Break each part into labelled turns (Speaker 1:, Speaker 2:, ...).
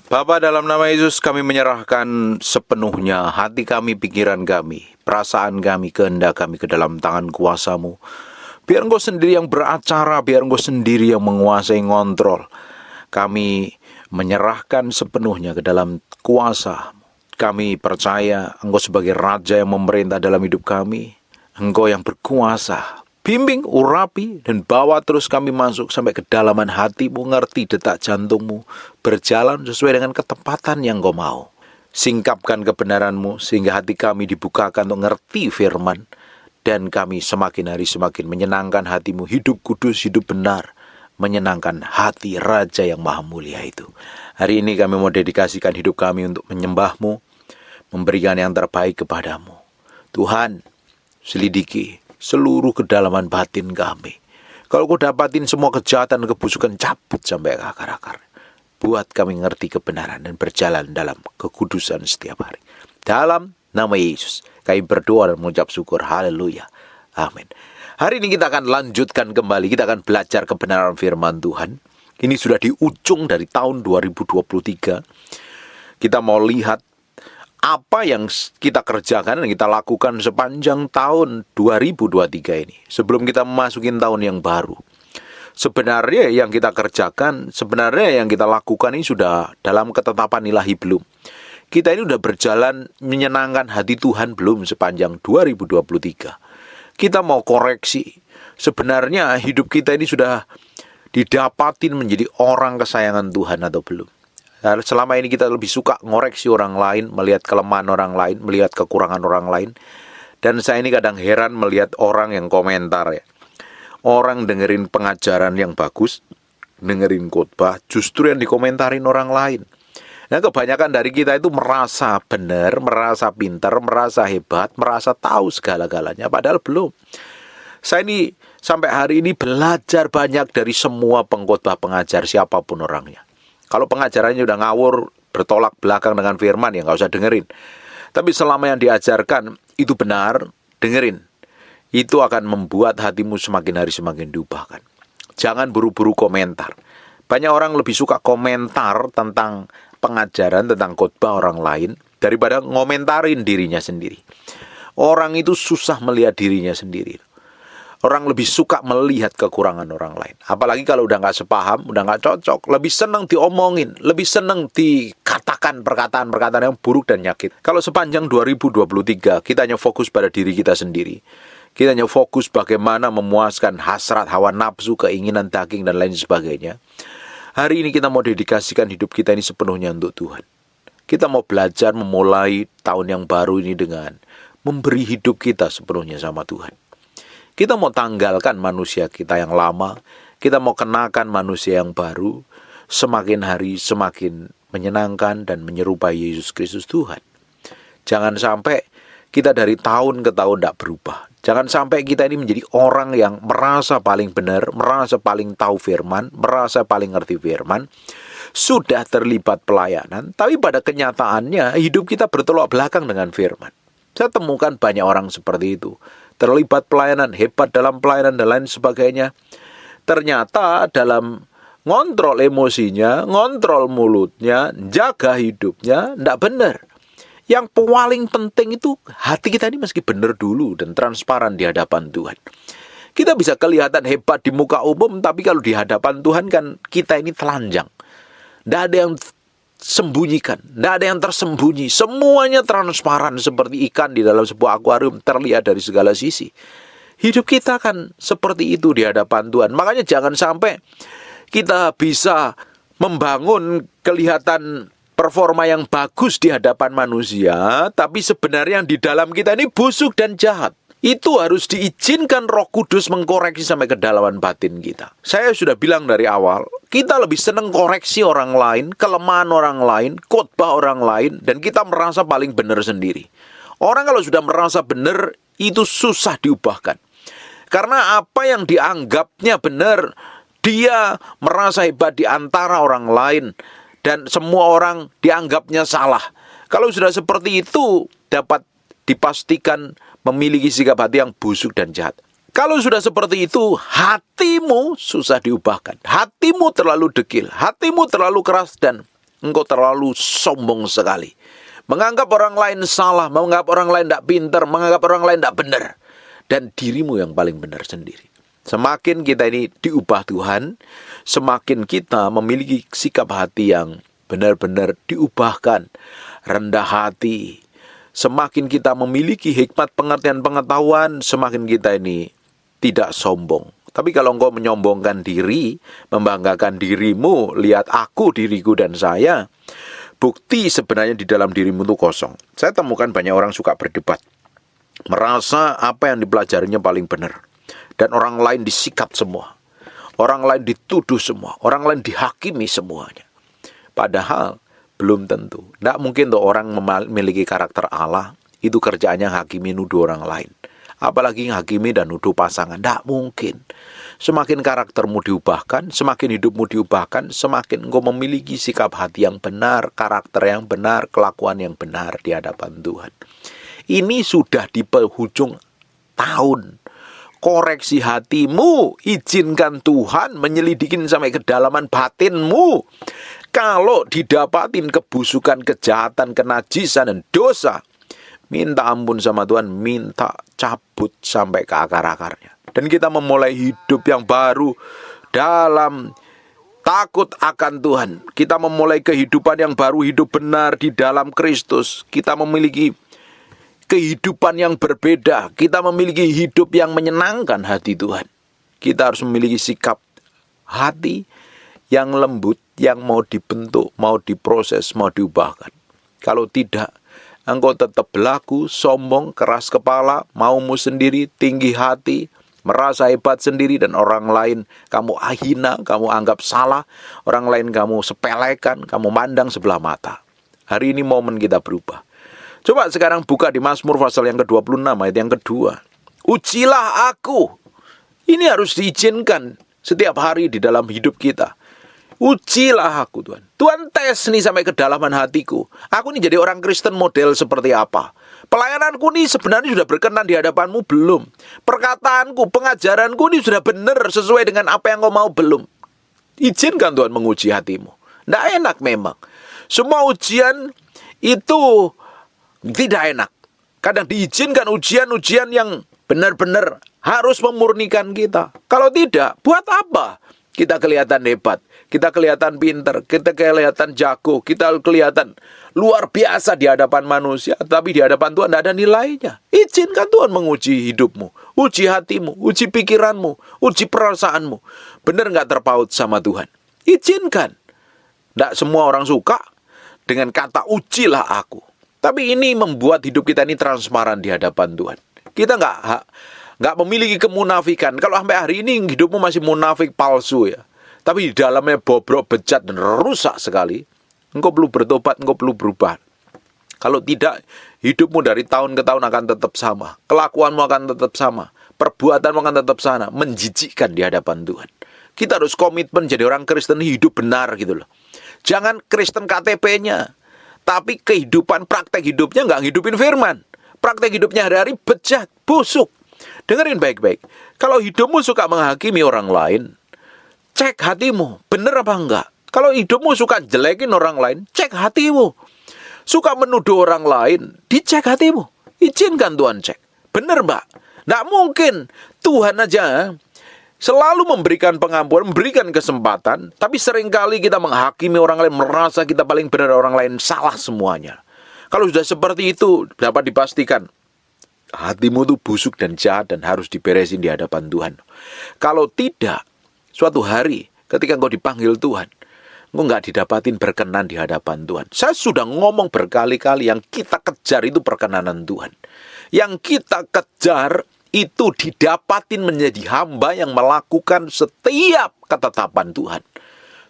Speaker 1: Bapa, dalam nama Yesus kami menyerahkan sepenuhnya hati kami, pikiran kami, perasaan kami, kehendak kami ke dalam tangan kuasa-Mu. Biar Engkau sendiri yang beracara, biar Engkau sendiri yang menguasai, ngontrol. Kami menyerahkan sepenuhnya ke dalam kuasa. Kami percaya Engkau sebagai Raja yang memerintah dalam hidup kami. Engkau yang berkuasa. Bimbing, urapi, dan bawa terus kami masuk sampai kedalaman hati-Mu, ngerti detak jantung-Mu, berjalan sesuai dengan ketepatan yang Engkau mau. Singkapkan kebenaran-Mu, sehingga hati kami dibukakan untuk ngerti firman, dan kami semakin hari semakin menyenangkan hati-Mu, hidup kudus, hidup benar, menyenangkan hati Raja yang Maha Mulia itu. Hari ini kami mau dedikasikan hidup kami untuk menyembah-Mu, memberikan yang terbaik kepada-Mu. Tuhan, selidiki seluruh kedalaman batin kami. Kalau Kau dapatin semua kejahatan, kebusukan, cabut sampai ke akar-akar. Buat kami ngerti kebenaran dan berjalan dalam kekudusan setiap hari. Dalam nama Yesus, kami berdoa dan mengucap syukur. Haleluya. Amin. Hari ini kita akan lanjutkan kembali. Kita akan belajar kebenaran firman Tuhan. Ini sudah di ujung dari tahun 2023. Kita mau lihat apa yang kita kerjakan dan kita lakukan sepanjang tahun 2023 ini. Sebelum kita memasukin tahun yang baru. Sebenarnya yang kita kerjakan, sebenarnya yang kita lakukan ini sudah dalam ketetapan ilahi belum? Kita ini sudah berjalan menyenangkan hati Tuhan belum sepanjang 2023? Kita mau koreksi. Sebenarnya hidup kita ini sudah didapatin menjadi orang kesayangan Tuhan atau belum? Nah, selama ini kita lebih suka ngoreksi orang lain, melihat kelemahan orang lain, melihat kekurangan orang lain. Dan saya ini kadang heran melihat orang yang komentar ya. Orang dengerin pengajaran yang bagus, dengerin khotbah, justru yang dikomentarin orang lain. Nah, kebanyakan dari kita itu merasa benar, merasa pintar, merasa hebat, merasa tahu segala-galanya, padahal belum. Saya ini sampai hari ini belajar banyak dari semua pengkhotbah pengajar siapapun orangnya. Kalau pengajarannya udah ngawur, bertolak belakang dengan firman, ya nggak usah dengerin. Tapi selama yang diajarkan itu benar, dengerin. Itu akan membuat hatimu semakin hari semakin diubahkan. Jangan buru-buru komentar. Banyak orang lebih suka komentar tentang pengajaran, tentang khotbah orang lain, daripada ngomentarin dirinya sendiri. Orang itu susah melihat dirinya sendiri. Orang lebih suka melihat kekurangan orang lain. Apalagi kalau udah gak sepaham, udah gak cocok. Lebih senang diomongin, lebih senang dikatakan perkataan-perkataan yang buruk dan nyakit. Kalau sepanjang 2023, kita hanya fokus pada diri kita sendiri. Kita hanya fokus bagaimana memuaskan hasrat, hawa nafsu, keinginan daging, dan lain sebagainya. Hari ini kita mau dedikasikan hidup kita ini sepenuhnya untuk Tuhan. Kita mau belajar memulai tahun yang baru ini dengan memberi hidup kita sepenuhnya sama Tuhan. Kita mau tanggalkan manusia kita yang lama. Kita mau kenakan manusia yang baru. Semakin hari semakin menyenangkan dan menyerupai Yesus Kristus Tuhan. Jangan sampai kita dari tahun ke tahun tidak berubah. Jangan sampai kita ini menjadi orang yang merasa paling benar, merasa paling tahu firman, merasa paling ngerti firman. Sudah terlibat pelayanan, tapi pada kenyataannya hidup kita bertolak belakang dengan firman. Saya temukan banyak orang seperti itu. Terlibat pelayanan, hebat dalam pelayanan dan lain sebagainya. Ternyata dalam ngontrol emosinya, ngontrol mulutnya, jaga hidupnya, tidak benar. Yang paling penting itu hati kita ini mesti benar dulu dan transparan di hadapan Tuhan. Kita bisa kelihatan hebat di muka umum, tapi kalau di hadapan Tuhan kan kita ini telanjang. Tidak ada yang sembunyikan, tidak ada yang tersembunyi. Semuanya transparan seperti ikan di dalam sebuah akuarium, terlihat dari segala sisi. Hidup kita kan seperti itu di hadapan Tuhan. Makanya jangan sampai kita bisa membangun kelihatan performa yang bagus di hadapan manusia, tapi sebenarnya yang di dalam kita ini busuk dan jahat. Itu harus diizinkan Roh Kudus mengkoreksi sampai kedalaman batin kita. Saya sudah bilang dari awal, kita lebih senang koreksi orang lain, kelemahan orang lain, khotbah orang lain, dan kita merasa paling benar sendiri. Orang kalau sudah merasa benar, itu susah diubahkan. Karena apa yang dianggapnya benar, dia merasa hebat di antara orang lain, dan semua orang dianggapnya salah. Kalau sudah seperti itu, dapat dipastikan memiliki sikap hati yang busuk dan jahat. Kalau sudah seperti itu, hatimu susah diubahkan. Hatimu terlalu dekil, hatimu terlalu keras dan engkau terlalu sombong sekali. Menganggap orang lain salah, menganggap orang lain tidak pintar, menganggap orang lain tidak benar. Dan dirimu yang paling benar sendiri. Semakin kita ini diubah Tuhan, semakin kita memiliki sikap hati yang benar-benar diubahkan, rendah hati. Semakin kita memiliki hikmat pengertian pengetahuan, semakin kita ini tidak sombong. Tapi kalau engkau menyombongkan diri, membanggakan dirimu, lihat aku, diriku dan saya, bukti sebenarnya di dalam dirimu itu kosong. Saya temukan banyak orang suka berdebat, merasa apa yang dipelajarinya paling benar. Dan orang lain disikat semua. Orang lain dituduh semua. Orang lain dihakimi semuanya. Padahal belum tentu. Tidak mungkin tuh orang memiliki karakter Allah, itu kerjaannya hakimi nuduh orang lain. Apalagi hakimi dan nuduh pasangan. Tidak mungkin. Semakin karaktermu diubahkan, semakin hidupmu diubahkan, semakin engkau memiliki sikap hati yang benar, karakter yang benar, kelakuan yang benar di hadapan Tuhan. Ini sudah di penghujung tahun. Koreksi hatimu, izinkan Tuhan menyelidikin sampai kedalaman batinmu. Kalau didapatin kebusukan, kejahatan, kenajisan, dan dosa, minta ampun sama Tuhan, minta cabut sampai ke akar-akarnya. Dan kita memulai hidup yang baru dalam takut akan Tuhan. Kita memulai kehidupan yang baru, hidup benar di dalam Kristus. Kita memiliki kehidupan yang berbeda. Kita memiliki hidup yang menyenangkan hati Tuhan. Kita harus memiliki sikap hati yang lembut, yang mau dibentuk, mau diproses, mau diubahkan. Kalau tidak, engkau tetap berlaku sombong, keras kepala, maumu sendiri, tinggi hati, merasa hebat sendiri, dan orang lain kamu hina, kamu anggap salah, orang lain kamu sepelekan, kamu mandang sebelah mata. Hari ini momen kita berubah. Coba sekarang buka di Mazmur pasal yang ke-26 ayat yang kedua. Ujilah aku. Ini harus diizinkan setiap hari di dalam hidup kita. Ujilah aku Tuhan. Tuhan tes nih sampai kedalaman hatiku. Aku ini jadi orang Kristen model seperti apa? Pelayananku ini sebenarnya sudah berkenan di hadapanmu belum? Perkataanku, pengajaranku ini sudah benar sesuai dengan apa yang kau mau belum? Izinkan Tuhan menguji hatimu. Tidak enak memang. Semua ujian itu tidak enak. Kadang diizinkan ujian-ujian yang benar-benar harus memurnikan kita. Kalau tidak, buat apa? Kita kelihatan hebat, kita kelihatan pintar, kita kelihatan jago, kita kelihatan luar biasa di hadapan manusia, tapi di hadapan Tuhan tidak ada nilainya. Izinkan Tuhan menguji hidupmu, uji hatimu, uji pikiranmu, uji perasaanmu. Benar nggak terpaut sama Tuhan? Izinkan. Tidak semua orang suka dengan kata ujilah aku. Tapi ini membuat hidup kita ini transparan di hadapan Tuhan. Kita nggak memiliki kemunafikan. Kalau sampai hari ini hidupmu masih munafik palsu ya, tapi di dalamnya bobrok, bejat, dan rusak sekali, engkau perlu bertobat, engkau perlu berubah. Kalau tidak, hidupmu dari tahun ke tahun akan tetap sama. Kelakuanmu akan tetap sama. Perbuatanmu akan tetap sama. Menjijikkan di hadapan Tuhan. Kita harus komitmen jadi orang Kristen hidup benar gitu loh. Jangan Kristen KTP-nya. Tapi kehidupan, praktek hidupnya nggak hidupin firman. Praktek hidupnya hari-hari bejat, busuk. Dengerin baik-baik. Kalau hidupmu suka menghakimi orang lain, cek hatimu, bener apa enggak? Kalau hidupmu suka jelekin orang lain, cek hatimu. Suka menuduh orang lain, dicek hatimu. Izinkan Tuhan cek. Bener mbak? Nggak mungkin. Tuhan aja selalu memberikan pengampunan, memberikan kesempatan, tapi seringkali kita menghakimi orang lain, merasa kita paling benar, orang lain salah semuanya. Kalau sudah seperti itu, dapat dipastikan hatimu itu busuk dan jahat dan harus diberesin di hadapan Tuhan. Kalau tidak, suatu hari ketika engkau dipanggil Tuhan, engkau nggak didapatin berkenan di hadapan Tuhan. Saya sudah ngomong berkali-kali, yang kita kejar itu perkenanan Tuhan. Yang kita kejar itu didapatin menjadi hamba yang melakukan setiap ketetapan Tuhan.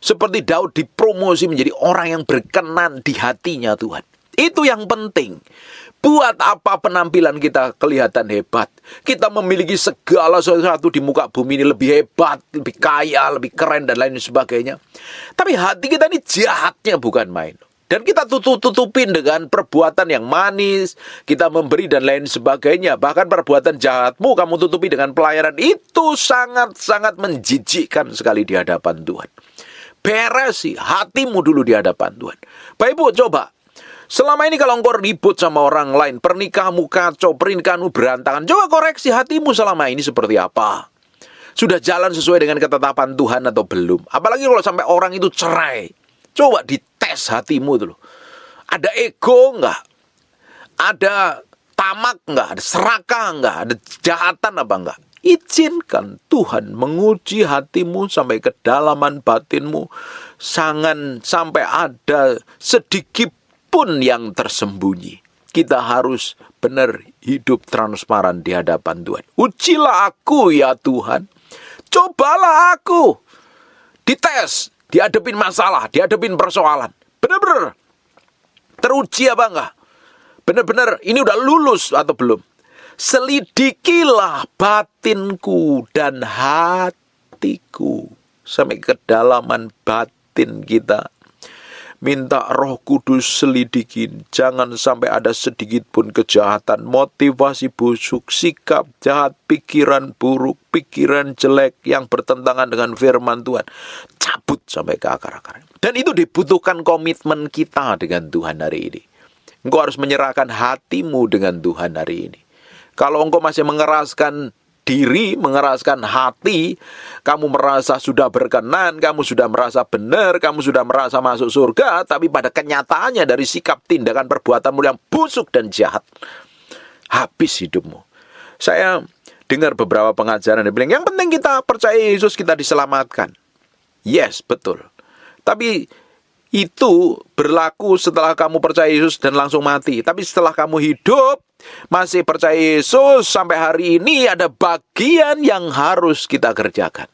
Speaker 1: Seperti Daud dipromosi menjadi orang yang berkenan di hatinya Tuhan. Itu yang penting. Buat apa penampilan kita kelihatan hebat? Kita memiliki segala sesuatu di muka bumi ini lebih hebat, lebih kaya, lebih keren, dan lain sebagainya. Tapi hati kita ini jahatnya bukan main. Dan kita tutupin dengan perbuatan yang manis, kita memberi dan lain sebagainya. Bahkan perbuatan jahatmu kamu tutupi dengan pelayanan. Itu sangat-sangat menjijikkan sekali di hadapan Tuhan. Beresi hatimu dulu di hadapan Tuhan. Bapak Ibu, coba. Selama ini kalau engkau ribut sama orang lain, pernikahanmu kacau, pernikahanmu berantakan, coba koreksi hatimu selama ini seperti apa. Sudah jalan sesuai dengan ketetapan Tuhan atau belum? Apalagi kalau sampai orang itu cerai. Coba dites hatimu dulu. Ada ego enggak? Ada tamak enggak? Ada serakah enggak? Ada kejahatan apa enggak? Izinkan Tuhan menguji hatimu sampai kedalaman batinmu. Jangan sampai ada sedikit pun yang tersembunyi. Kita harus benar hidup transparan di hadapan Tuhan. Ujilah aku ya Tuhan. Cobalah aku. Dites, dihadapin masalah, dihadapin persoalan. Benar-benar teruji apa enggak? Benar-benar ini udah lulus atau belum? Selidikilah batinku dan hatiku sampai kedalaman batin kita. Minta Roh Kudus selidikin. Jangan sampai ada sedikit pun kejahatan, motivasi busuk, sikap jahat, pikiran buruk, pikiran jelek yang bertentangan dengan firman Tuhan. Cabut sampai ke akar-akarnya. Dan itu dibutuhkan komitmen kita dengan Tuhan hari ini. Engkau harus menyerahkan hatimu dengan Tuhan hari ini. Kalau engkau masih mengeraskan diri, mengeraskan hati, kamu merasa sudah berkenan, kamu sudah merasa benar, kamu sudah merasa masuk surga, tapi pada kenyataannya dari sikap, tindakan, perbuatanmu yang busuk dan jahat, habis hidupmu. Saya dengar beberapa pengajaran yang bilang, yang penting kita percaya Yesus, kita diselamatkan. Yes, betul. Tapi itu berlaku setelah kamu percaya Yesus dan langsung mati. Tapi setelah kamu hidup, masih percaya Yesus, sampai hari ini ada bagian yang harus kita kerjakan.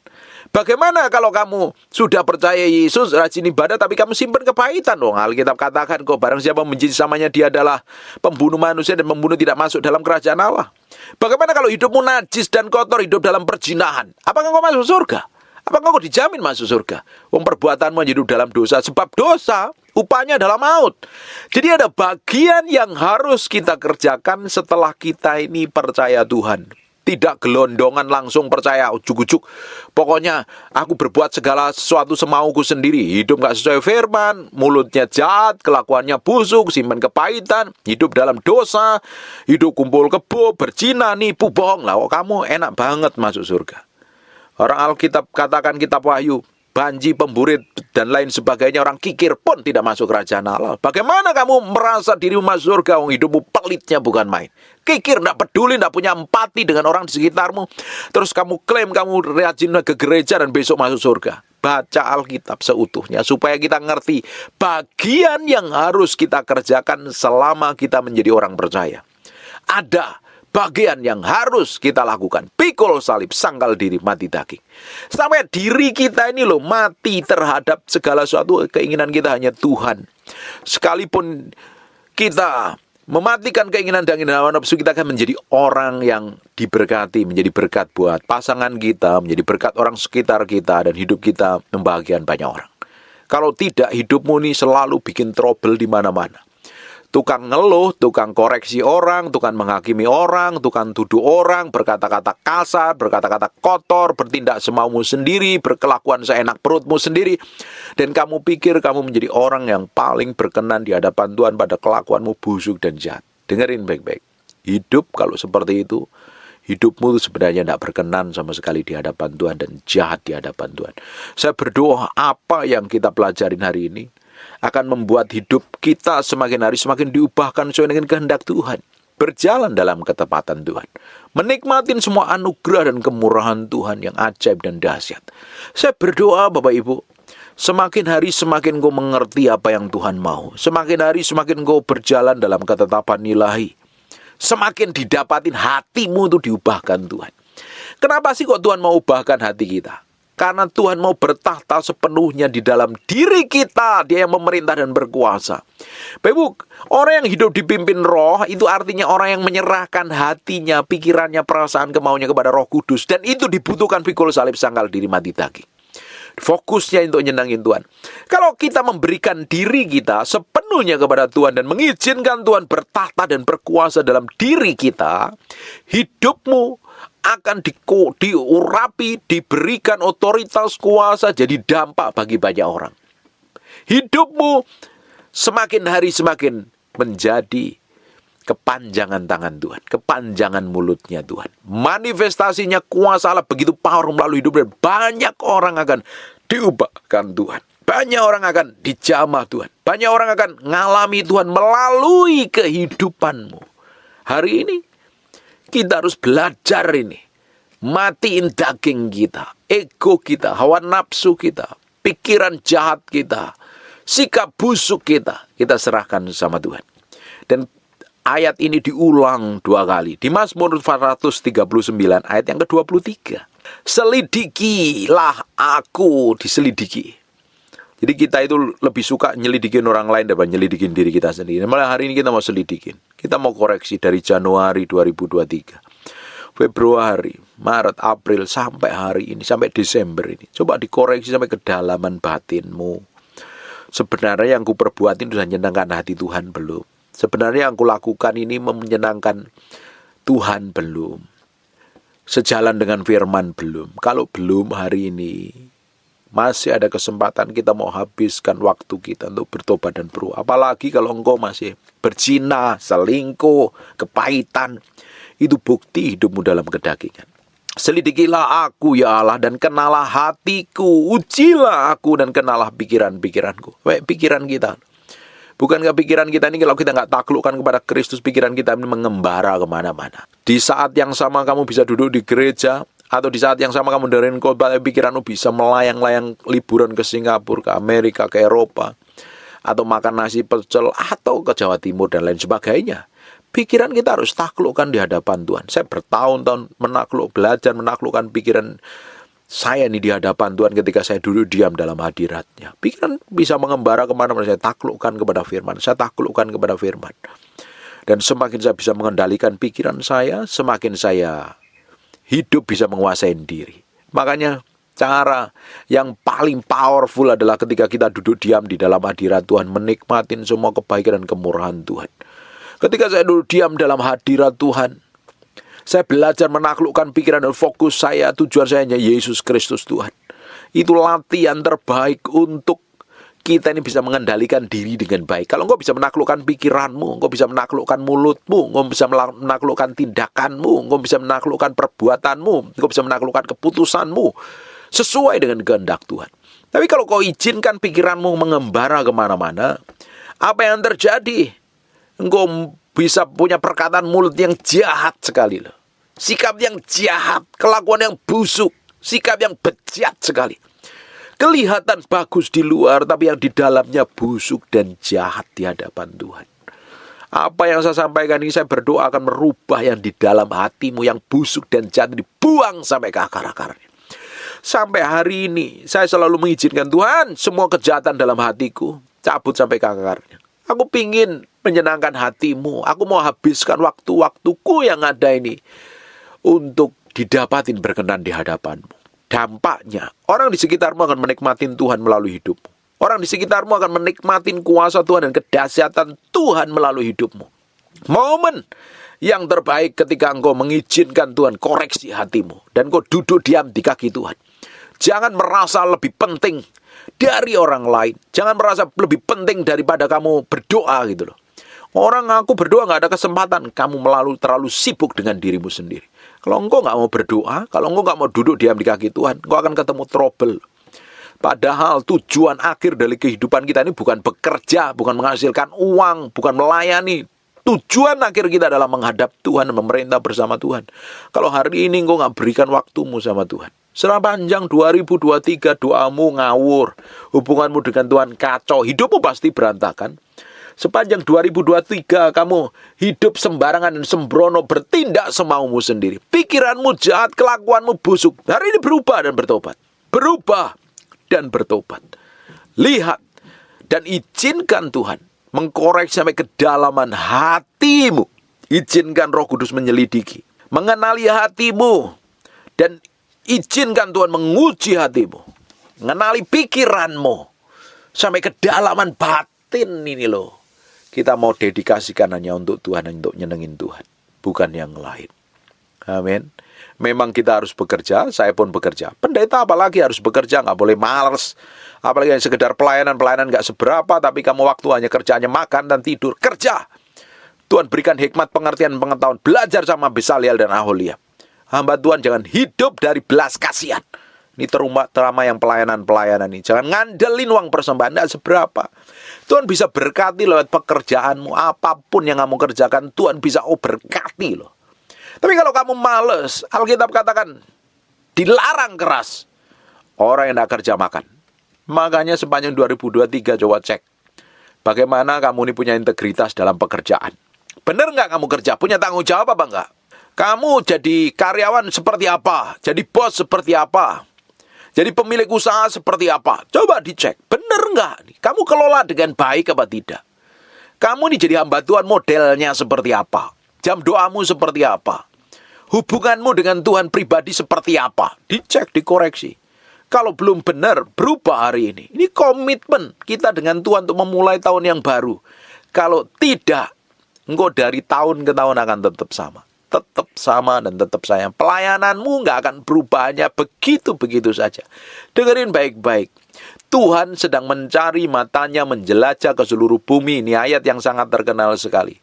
Speaker 1: Bagaimana kalau kamu sudah percaya Yesus, rajin ibadah, tapi kamu simpan kepahitan? Dong, Alkitab katakan, kok barang siapa membenci samanya, dia adalah pembunuh manusia dan pembunuh tidak masuk dalam kerajaan Allah. Bagaimana kalau hidupmu najis dan kotor, hidup dalam perzinahan? Apakah kau masuk surga? Apakah kau dijamin masuk surga? Perbuatanmu hidup dalam dosa, sebab dosa upahnya adalah maut. Jadi ada bagian yang harus kita kerjakan setelah kita ini percaya Tuhan. Tidak gelondongan langsung percaya ujuk-ujuk. Pokoknya aku berbuat segala sesuatu semauku sendiri. Hidup gak sesuai firman, mulutnya jahat, kelakuannya busuk, simpan kepahitan, hidup dalam dosa, hidup kumpul kebo, berzina, nipu, bohong. Lah kok kamu enak banget masuk surga. Orang Alkitab katakan, kitab Wahyu, banji, pemburit, dan lain sebagainya, orang kikir pun tidak masuk kerajaan Allah. Bagaimana kamu merasa dirimu masuk surga? Hidupmu pelitnya bukan main. Kikir, tidak peduli, tidak punya empati dengan orang di sekitarmu. Terus kamu klaim kamu rajin ke gereja dan besok masuk surga. Baca Alkitab seutuhnya supaya kita ngerti bagian yang harus kita kerjakan selama kita menjadi orang percaya. Ada bagian yang harus kita lakukan. Pikul salib, sangkal diri, mati daging. Sampai diri kita ini loh mati terhadap segala sesuatu. Keinginan kita hanya Tuhan. Sekalipun kita mematikan keinginan dan hawa nafsu, kita akan menjadi orang yang diberkati, menjadi berkat buat pasangan kita, menjadi berkat orang sekitar kita, dan hidup kita membahagiakan banyak orang. Kalau tidak, hidupmu ini selalu bikin trouble di mana-mana. Tukang ngeluh, tukang koreksi orang, tukang menghakimi orang, tukang tuduh orang, berkata-kata kasar, berkata-kata kotor, bertindak semaumu sendiri, berkelakuan seenak perutmu sendiri. Dan kamu pikir kamu menjadi orang yang paling berkenan di hadapan Tuhan pada kelakuanmu busuk dan jahat. Dengerin baik-baik. Hidup kalau seperti itu, hidupmu sebenarnya tidak berkenan sama sekali di hadapan Tuhan dan jahat di hadapan Tuhan. Saya berdoa apa yang kita pelajarin hari ini akan membuat hidup kita semakin hari semakin diubahkan sesuai dengan kehendak Tuhan. Berjalan dalam ketepatan Tuhan. Menikmatin semua anugerah dan kemurahan Tuhan yang ajaib dan dahsyat. Saya berdoa Bapak Ibu, semakin hari semakin kau mengerti apa yang Tuhan mau. Semakin hari semakin kau berjalan dalam ketetapan ilahi. Semakin didapatin hatimu itu diubahkan Tuhan. Kenapa sih kok Tuhan mau ubahkan hati kita? Karena Tuhan mau bertahta sepenuhnya di dalam diri kita. Dia yang memerintah dan berkuasa. Bapak Ibu, orang yang hidup dipimpin roh, itu artinya orang yang menyerahkan hatinya, pikirannya, perasaan, kemauannya kepada Roh Kudus. Dan itu dibutuhkan pikul salib, sangkal diri, mati daging. Fokusnya untuk nyenangin Tuhan. Kalau kita memberikan diri kita sepenuhnya kepada Tuhan dan mengizinkan Tuhan bertahta dan berkuasa dalam diri kita, hidupmu akan diurapi, diberikan otoritas kuasa, jadi dampak bagi banyak orang. Hidupmu semakin hari semakin menjadi kepanjangan tangan Tuhan, kepanjangan mulutnya Tuhan. Manifestasinya kuasa Allah begitu power melalui hidup, dan banyak orang akan diubahkan Tuhan. Banyak orang akan dijamah Tuhan. Banyak orang akan ngalami Tuhan melalui kehidupanmu. Hari ini kita harus belajar ini. Matiin daging kita, ego kita, hawa nafsu kita, pikiran jahat kita, sikap busuk kita serahkan sama Tuhan. Dan ayat ini diulang 2 kali. Di Mazmur 439 ayat yang ke-23. Selidikilah aku, diselidiki. Jadi kita itu lebih suka nyelidikin orang lain daripada nyelidikin diri kita sendiri. Malah hari ini kita mau selidikin. Kita mau koreksi dari Januari 2023. Februari, Maret, April, sampai hari ini, sampai Desember ini. Coba dikoreksi sampai kedalaman batinmu. Sebenarnya yang ku perbuat ini sudah menyenangkan hati Tuhan belum? Sebenarnya yang ku lakukan ini menyenangkan Tuhan belum? Sejalan dengan firman belum? Kalau belum, hari ini masih ada kesempatan kita mau habiskan waktu kita untuk bertobat dan berubah. Apalagi kalau engkau masih berzina, selingkuh, kepahitan. Itu bukti hidupmu dalam kedagingan. Selidikilah aku ya Allah, dan kenalah hatiku. Ujilah aku dan kenalah pikiran-pikiranku. Pikiran kita. Bukankah pikiran kita ini kalau kita nggak taklukkan kepada Kristus, pikiran kita ini mengembara kemana-mana. Di saat yang sama kamu bisa duduk di gereja, atau di saat yang sama kamu dengerin khotbah, pikiranmu bisa melayang-layang liburan ke Singapura, ke Amerika, ke Eropa, atau makan nasi pecel, atau ke Jawa Timur dan lain sebagainya. Pikiran kita harus taklukkan di hadapan Tuhan. Saya bertahun-tahun belajar menaklukkan pikiran saya ini di hadapan Tuhan ketika saya duduk diam dalam hadiratnya. Pikiran bisa mengembara kemana-mana. Saya taklukkan kepada firman. Saya taklukkan kepada firman. Dan semakin saya bisa mengendalikan pikiran saya, semakin saya hidup bisa menguasai diri. Makanya cara yang paling powerful adalah ketika kita duduk diam di dalam hadirat Tuhan, menikmatin semua kebaikan dan kemurahan Tuhan. Ketika saya duduk diam dalam hadirat Tuhan, saya belajar menaklukkan pikiran dan fokus saya, tujuan saya hanya Yesus Kristus Tuhan. Itu latihan terbaik untuk kita ini bisa mengendalikan diri dengan baik. Kalau engkau bisa menaklukkan pikiranmu, engkau bisa menaklukkan mulutmu, engkau bisa menaklukkan tindakanmu, engkau bisa menaklukkan perbuatanmu, engkau bisa menaklukkan keputusanmu sesuai dengan kehendak Tuhan. Tapi kalau kau izinkan pikiranmu mengembara kemana-mana, apa yang terjadi? Engkau bisa punya perkataan mulut yang jahat sekali loh. Sikap yang jahat, kelakuan yang busuk, sikap yang bejat sekali. Kelihatan bagus di luar, tapi yang di dalamnya busuk dan jahat di hadapan Tuhan. Apa yang saya sampaikan ini, saya berdoa akan merubah yang di dalam hatimu yang busuk dan jahat, dibuang sampai ke akar-akarnya. Sampai hari ini, saya selalu mengizinkan Tuhan, semua kejahatan dalam hatiku, cabut sampai ke akarnya. Aku pingin menyenangkan hatimu. Aku mau habiskan waktu-waktuku yang ada ini untuk didapatin berkenan di hadapanmu. Dampaknya, orang di sekitarmu akan menikmatin Tuhan melalui hidupmu. Orang di sekitarmu akan menikmatin kuasa Tuhan dan kedahsyatan Tuhan melalui hidupmu. Momen yang terbaik ketika engkau mengizinkan Tuhan koreksi hatimu. Dan engkau duduk diam di kaki Tuhan. Jangan merasa lebih penting dari orang lain. Jangan merasa lebih penting daripada kamu berdoa gitu loh. Orang aku berdoa gak ada kesempatan. Kamu terlalu sibuk dengan dirimu sendiri. Kalau engkau gak mau berdoa, kalau engkau gak mau duduk diam di kaki Tuhan, engkau akan ketemu trouble. Padahal tujuan akhir dari kehidupan kita ini bukan bekerja, bukan menghasilkan uang, bukan melayani. Tujuan akhir kita adalah menghadap Tuhan dan memerintah bersama Tuhan. Kalau hari ini engkau gak berikan waktumu sama Tuhan, sepanjang 2023 doamu ngawur, hubunganmu dengan Tuhan kacau, hidupmu pasti berantakan. Sepanjang 2023 kamu hidup sembarangan dan sembrono, bertindak semaumu sendiri. Pikiranmu jahat, kelakuanmu busuk. Hari ini berubah dan bertobat. Berubah dan bertobat. Lihat dan izinkan Tuhan mengkoreksi sampai kedalaman hatimu. Izinkan Roh Kudus menyelidiki, mengenali hatimu, dan izinkan Tuhan menguji hatimu, mengenali pikiranmu sampai kedalaman batin ini loh. Kita mau dedikasikan hanya untuk Tuhan, untuk nyenengin Tuhan, bukan yang lain. Amin. Memang kita harus bekerja, saya pun bekerja. Pendeta apalagi harus bekerja, nggak boleh males. Apalagi yang sekedar pelayanan nggak seberapa, tapi kamu waktu hanya kerjanya makan dan tidur. Kerja! Tuhan berikan hikmat, pengertian, pengetahuan. Belajar sama Besaliel dan Aholia. Hamba Tuhan jangan hidup dari belas kasihan. Ini terutama yang pelayanan ini. Jangan ngandelin uang persembahan, nggak seberapa. Tuhan bisa berkati lewat pekerjaanmu. Apapun yang kamu kerjakan, Tuhan bisa berkati loh. Tapi kalau kamu males, Alkitab katakan, dilarang keras orang yang tidak kerja makan. Makanya sepanjang 2023 coba cek. Bagaimana kamu ini punya integritas dalam pekerjaan. Benar nggak kamu kerja? Punya tanggung jawab apa enggak? Kamu jadi karyawan seperti apa? Jadi bos seperti apa? Jadi pemilik usaha seperti apa? Coba dicek. Benar nggak? Kamu kelola dengan baik apa tidak? Kamu ini jadi hamba Tuhan modelnya seperti apa? Jam doamu seperti apa? Hubunganmu dengan Tuhan pribadi seperti apa? Dicek, dikoreksi. Kalau belum benar, berubah hari ini. Ini komitmen kita dengan Tuhan untuk memulai tahun yang baru. Kalau tidak, engkau dari tahun ke tahun akan tetap sama. Tetap sama dan tetap sayang. Pelayananmu nggak akan berubah, hanya begitu-begitu saja. Dengerin baik-baik. Tuhan sedang mencari, matanya menjelajah ke seluruh bumi. Ini ayat yang sangat terkenal sekali.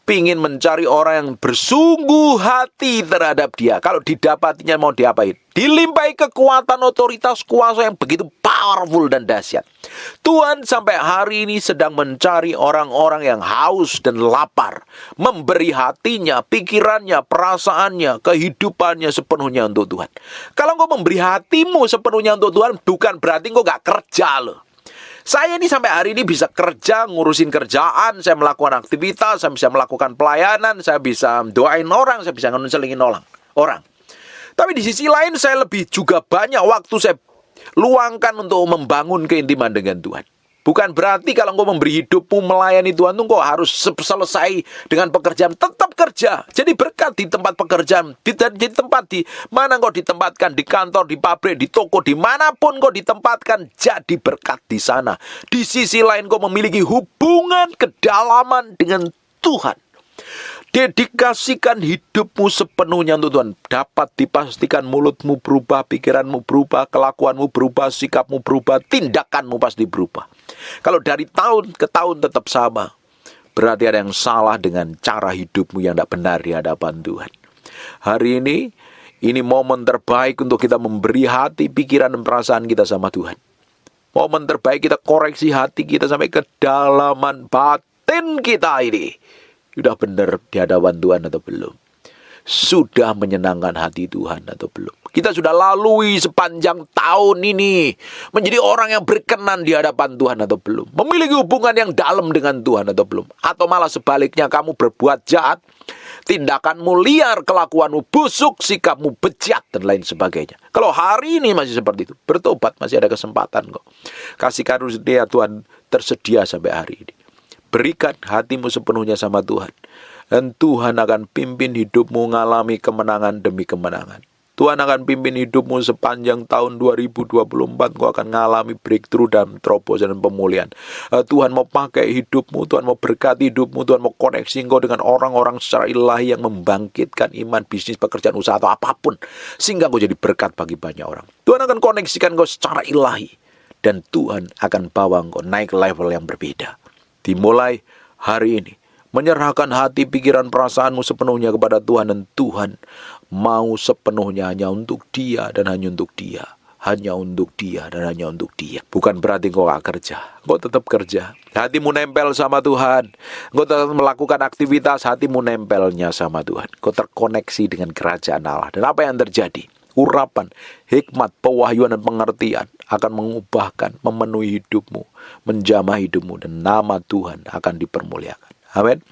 Speaker 1: Pingin mencari orang yang bersungguh hati terhadap dia. Kalau didapatinya mau diapain? Dilimpahi kekuatan, otoritas, kuasa yang begitu powerful dan dahsyat. Tuhan sampai hari ini sedang mencari orang-orang yang haus dan lapar. Memberi hatinya, pikirannya, perasaannya, kehidupannya sepenuhnya untuk Tuhan. Kalau engkau memberi hatimu sepenuhnya untuk Tuhan, bukan berarti engkau gak kerja loh. Saya ini sampai hari ini bisa kerja, ngurusin kerjaan, saya melakukan aktivitas, saya bisa melakukan pelayanan, saya bisa doain orang, saya bisa ngeselingin orang. Tapi di sisi lain saya lebih juga banyak waktu saya luangkan untuk membangun keintiman dengan Tuhan. Bukan berarti kalau engkau memberi hidupmu melayani Tuhan, engkau harus selesai dengan pekerjaan. Tetap kerja. Jadi berkat di tempat pekerjaan. Di tempat di mana engkau ditempatkan. Di kantor, di pabrik, di toko, dimanapun engkau ditempatkan. Jadi berkat di sana. Di sisi lain engkau memiliki hubungan kedalaman dengan Tuhan. Dedikasikan hidupmu sepenuhnya untuk Tuhan. Dapat dipastikan mulutmu berubah, pikiranmu berubah, kelakuanmu berubah, sikapmu berubah, tindakanmu pasti berubah. Kalau dari tahun ke tahun tetap sama, berarti ada yang salah dengan cara hidupmu yang tidak benar di hadapan Tuhan. Hari ini momen terbaik untuk kita memberi hati, pikiran, dan perasaan kita sama Tuhan. Momen terbaik kita koreksi hati kita sampai ke kedalaman batin kita ini. Sudah benar di hadapan Tuhan atau belum? Sudah menyenangkan hati Tuhan atau belum? Kita sudah lalui sepanjang tahun ini menjadi orang yang berkenan di hadapan Tuhan atau belum? Memiliki hubungan yang dalam dengan Tuhan atau belum? Atau malah sebaliknya kamu berbuat jahat, tindakanmu liar, kelakuanmu busuk, sikapmu bejat, dan lain sebagainya. Kalau hari ini masih seperti itu, bertobat, masih ada kesempatan kok. Kasih karunia Tuhan tersedia sampai hari ini. Berikan hatimu sepenuhnya sama Tuhan. Dan Tuhan akan pimpin hidupmu mengalami kemenangan demi kemenangan. Tuhan akan pimpin hidupmu sepanjang tahun 2024. Kau akan mengalami breakthrough dan terobosan dan pemulihan. Tuhan mau pakai hidupmu. Tuhan mau berkati hidupmu. Tuhan mau koneksi engkau dengan orang-orang secara ilahi yang membangkitkan iman, bisnis, pekerjaan, usaha, atau apapun. Sehingga kau jadi berkat bagi banyak orang. Tuhan akan koneksikan kau secara ilahi. Dan Tuhan akan bawa engkau naik level yang berbeda. Dimulai hari ini, menyerahkan hati, pikiran, perasaanmu sepenuhnya kepada Tuhan. Dan Tuhan mau sepenuhnya hanya untuk Dia dan hanya untuk Dia. Hanya untuk Dia dan hanya untuk Dia. Bukan berarti engkau gak kerja. Engkau tetap kerja. Hatimu nempel sama Tuhan. Engkau tetap melakukan aktivitas, hatimu nempelnya sama Tuhan. Engkau terkoneksi dengan kerajaan Allah. Dan apa yang terjadi? Urapan, hikmat, pewahyuan, dan pengertian akan mengubahkan, memenuhi hidupmu, menjamah hidupmu, dan nama Tuhan akan dipermuliakan. Amin.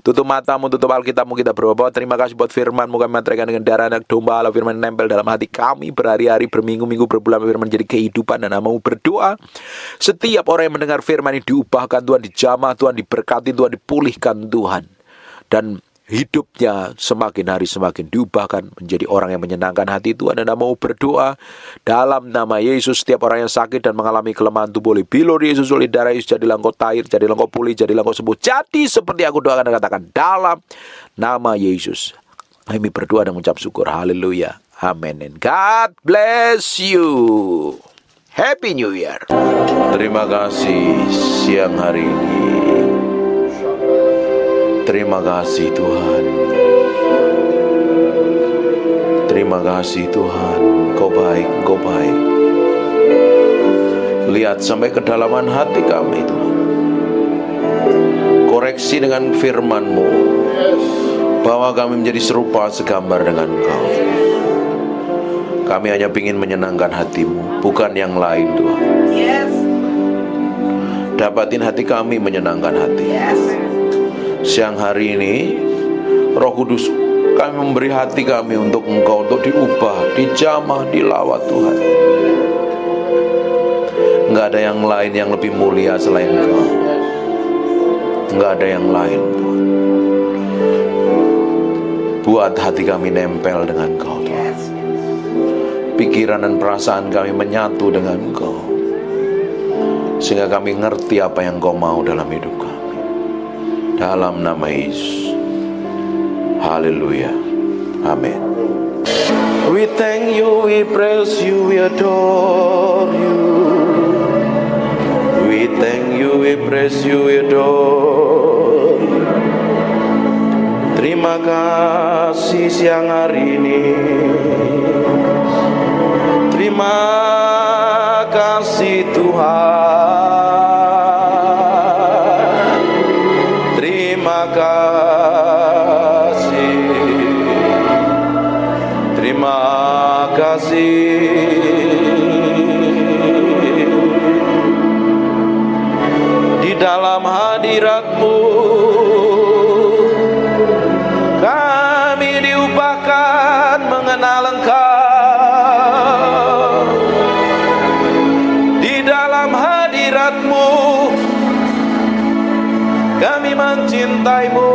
Speaker 1: Tutup matamu, tutup Alkitabmu, kita berdoa. Terima kasih buat firman-Mu, kami meteraikan dengan darah anak domba Allah. Firman nempel dalam hati kami berhari-hari, berminggu-minggu, berbulan. Firman menjadi kehidupan, dan namamu berdoa. Setiap orang yang mendengar firman ini diubahkan Tuhan, dijamah Tuhan, diberkati Tuhan, dipulihkan Tuhan. Dan hidupnya semakin hari semakin diubahkan menjadi orang yang menyenangkan hati Tuhan. Dan mau berdoa dalam nama Yesus, setiap orang yang sakit dan mengalami kelemahan tubuh oleh bilur Yesus, oleh darah Yesus, jadilah engkau tahir, jadilah engkau pulih, jadilah engkau sembuh. Jadi seperti aku doakan dan katakan dalam nama Yesus, Kami berdoa dan mengucap syukur. Haleluya. Amin. And God bless you. Happy New Year. Terima kasih siang hari ini. Terima kasih Tuhan. Terima kasih Tuhan. Kau baik, Kau baik. Lihat sampai kedalaman hati kami Tuhan. Koreksi dengan firman-Mu, bahwa kami menjadi serupa segambar dengan Engkau. Kami hanya ingin menyenangkan hati-Mu, bukan yang lain Tuhan. Dapatin hati kami menyenangkan hati. Siang hari ini Roh Kudus, kami memberi hati kami untuk Engkau, untuk diubah, dijamah, dilawat Tuhan. Enggak ada yang lain yang lebih mulia selain Engkau. Enggak ada yang lain Tuhan. Buat hati kami nempel dengan Engkau Tuhan. Pikiran dan perasaan kami menyatu dengan Engkau, sehingga kami ngerti apa yang Engkau mau dalam hidup kami. Dalam nama Yesus. Haleluya. Amin. We thank you, we praise you, we adore you. We thank you, we praise you, we adore you. Terima kasih siang hari ini. Terima kasih Tuhan. Terima kasih. Terima kasih. Di dalam hadirat-Mu kami diubahkan mengenal Engkau. Di dalam hadirat-Mu kami mencintai-Mu.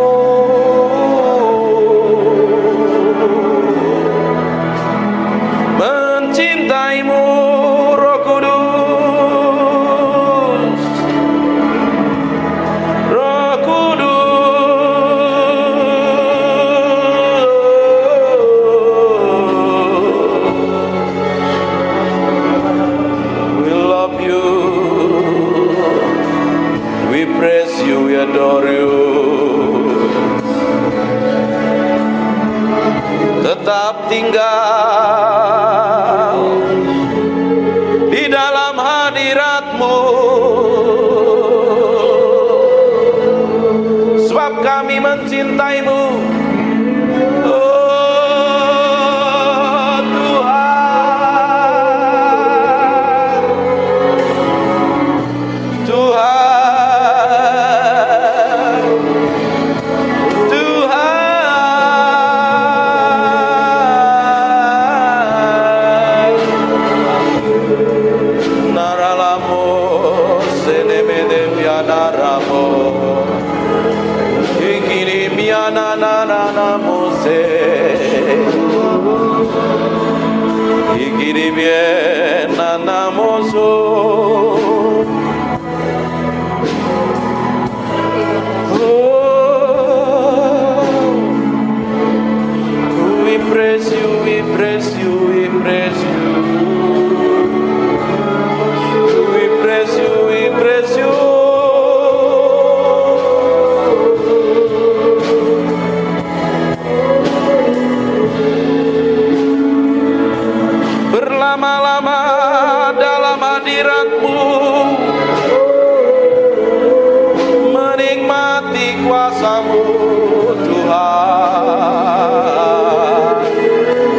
Speaker 1: Mencintai-Mu, Roh Kudus. Roh Kudus. We love you. We praise you, we adore you. Tetap tinggal di dalam hadirat-Mu, sebab kami mencintai-Mu. Oh Tuhan, Tuhan, Tuhan. Naralamo senemede mianaramo, ikini mianananamo se, ikini miananamo so. We praise you, we praise you, we praise you. We praise you, we praise you. Berlama-lama dalam hadirat-Mu, menikmati kuasa-Mu Tuhan.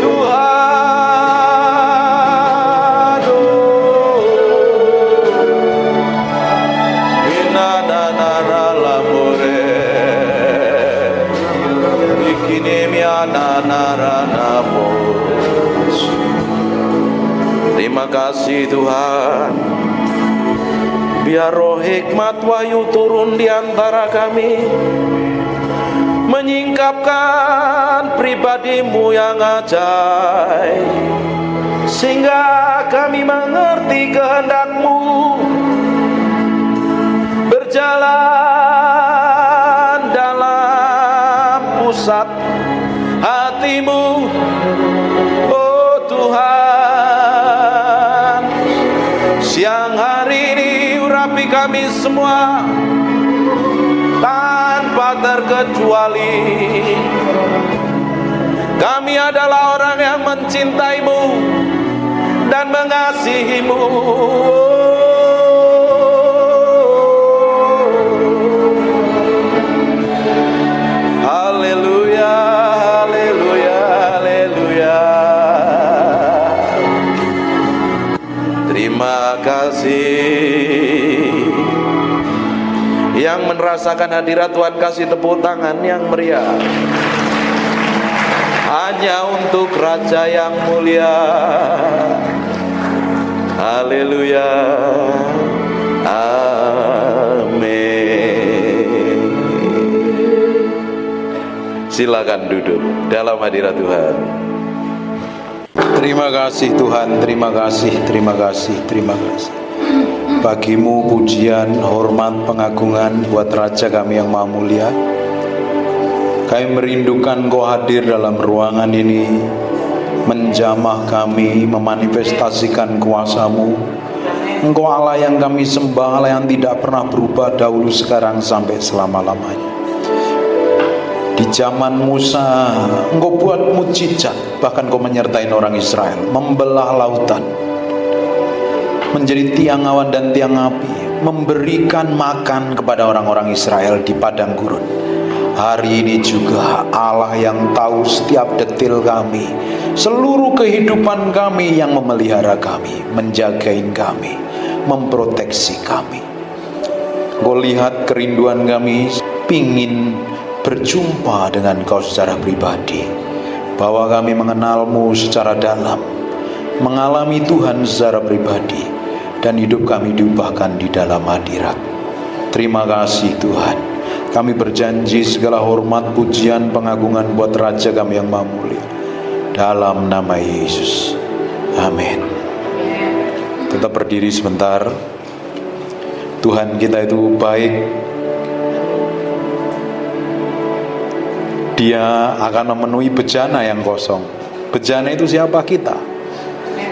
Speaker 1: Tuhan, oh. Inananaramore, ikinemiananaranamos. Terima kasih Tuhan. Biar roh hikmat wahyu turun di antara kami, menyingkapkan pribadi-Mu yang ajaib, sehingga kami mengerti kehendak-Mu, berjalan dalam pusat hati hati-Mu, oh Tuhan. Siang hari ini urapi kami semua tanpa terkecuali. Kami adalah orang yang mencintai-Mu dan mengasihi-Mu. Haleluya, haleluya, haleluya. Terima kasih. Yang merasakan hadirat Tuhan kasih tepuk tangan yang meriah. Hanya untuk Raja yang mulia. Haleluya. Amin. Silakan duduk dalam hadirat Tuhan.
Speaker 2: Terima kasih Tuhan, terima kasih, terima kasih, terima kasih. Bagimu pujian, hormat, pengagungan buat Raja kami yang maha mulia. Kami merindukan Kau hadir dalam ruangan ini, menjamah kami, memanifestasikan kuasa-Mu. Engkau Allah yang kami sembah, Allah yang tidak pernah berubah dahulu, sekarang, sampai selama-lamanya. Di zaman Musa, Engkau buat mukjizat, bahkan Kau menyertai orang Israel, membelah lautan, menjadi tiang awan dan tiang api, memberikan makan kepada orang-orang Israel di padang gurun. Hari ini juga Allah yang tahu setiap detil kami, seluruh kehidupan kami, yang memelihara kami, menjagain kami, memproteksi kami. Kau lihat kerinduan kami, pingin berjumpa dengan Kau secara pribadi, bahwa kami mengenal-Mu secara dalam, mengalami Tuhan secara pribadi, dan hidup kami diubahkan di dalam hadirat. Terima kasih Tuhan. Kami berjanji segala hormat, pujian, pengagungan buat Raja kami yang maha mulia, dalam nama Yesus. Amin. Tetap berdiri sebentar. Tuhan kita itu baik. Dia akan memenuhi bejana yang kosong. Bejana itu siapa? Kita.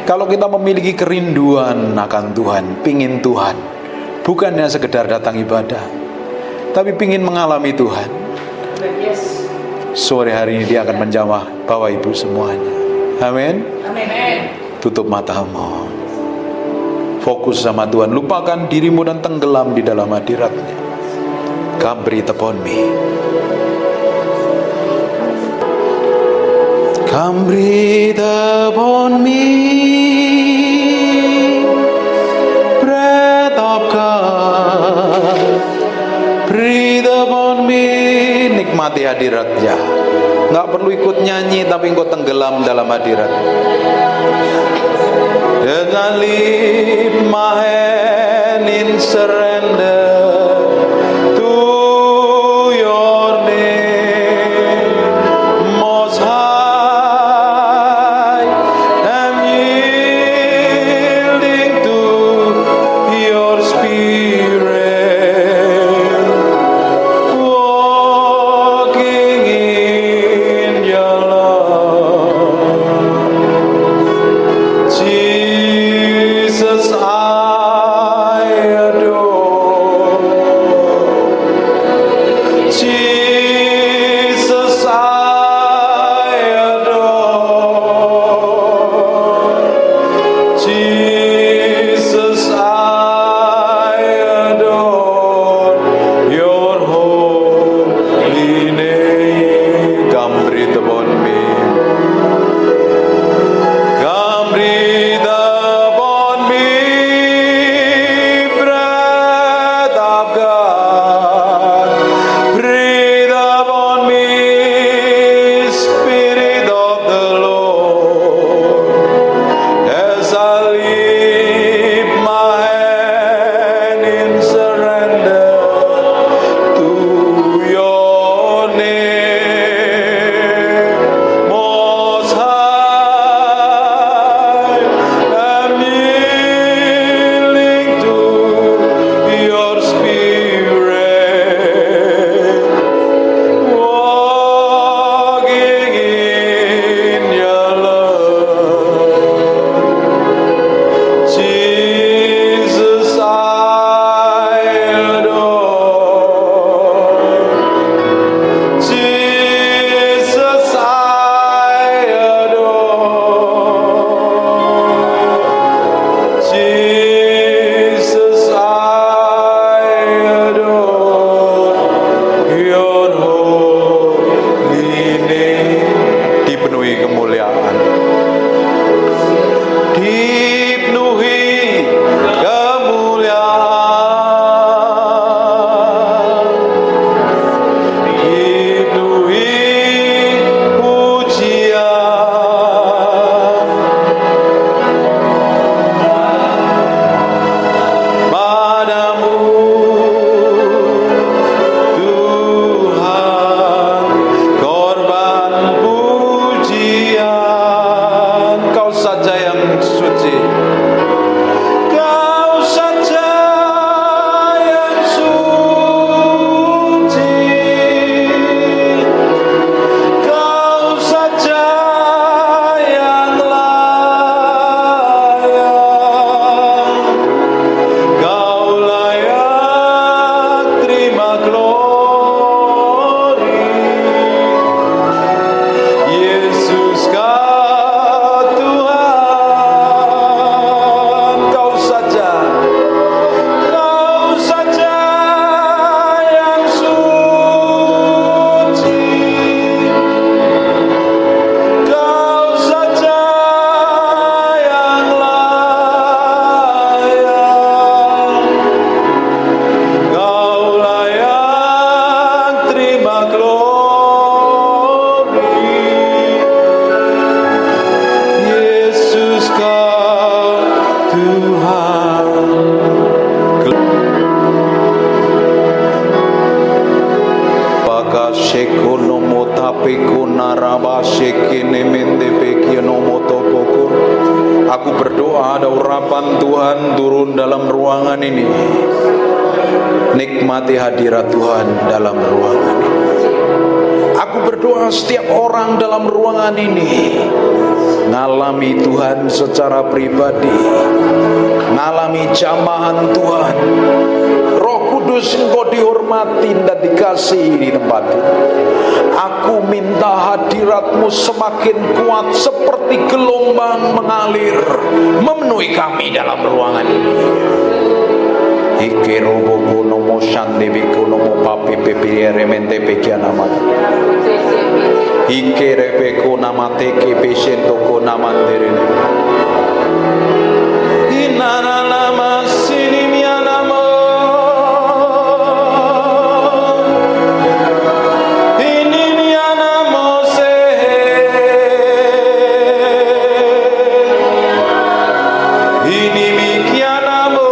Speaker 2: Kalau kita memiliki kerinduan akan Tuhan, pingin Tuhan, bukannya sekedar datang ibadah, tapi pingin mengalami Tuhan, sore hari ini dia akan menjamah Bapak Ibu semuanya. Amin. Tutup matamu, fokus sama Tuhan, lupakan dirimu dan tenggelam di dalam hadirat-Nya. Come breathe upon me. Come breathe upon me, breath of God, breathe upon me. Nikmati hadirat-Nya. Nggak perlu ikut nyanyi, tapi engkau tenggelam dalam hadirat. As I lift my hand in surrender to Your name, Most High, I'm yielding to Your Spirit, walking in Your love. Jesus, I adore shekono motapeku naraba shekene mende pekiono motopoko. Aku berdoa ada urapan Tuhan turun dalam ruangan ini. Nikmati hadirat Tuhan dalam ruangan ini. Aku berdoa setiap orang dalam ruangan ini ngalami Tuhan secara pribadi, ngalami jamahan Tuhan. Roh Kudus, Engkau dihormati dan dikasihi di tempat ini. Aku minta hadirat-Mu semakin kuat seperti gelombang mengalir memenuhi kami dalam ruangan ini. Ikerobo konomo shandebe konomo papi pepe remente pekianama. Ikerebe konamate ke peshento konamandere. Inana nama sinimianamo. Inimianamo se. Inimikianamo.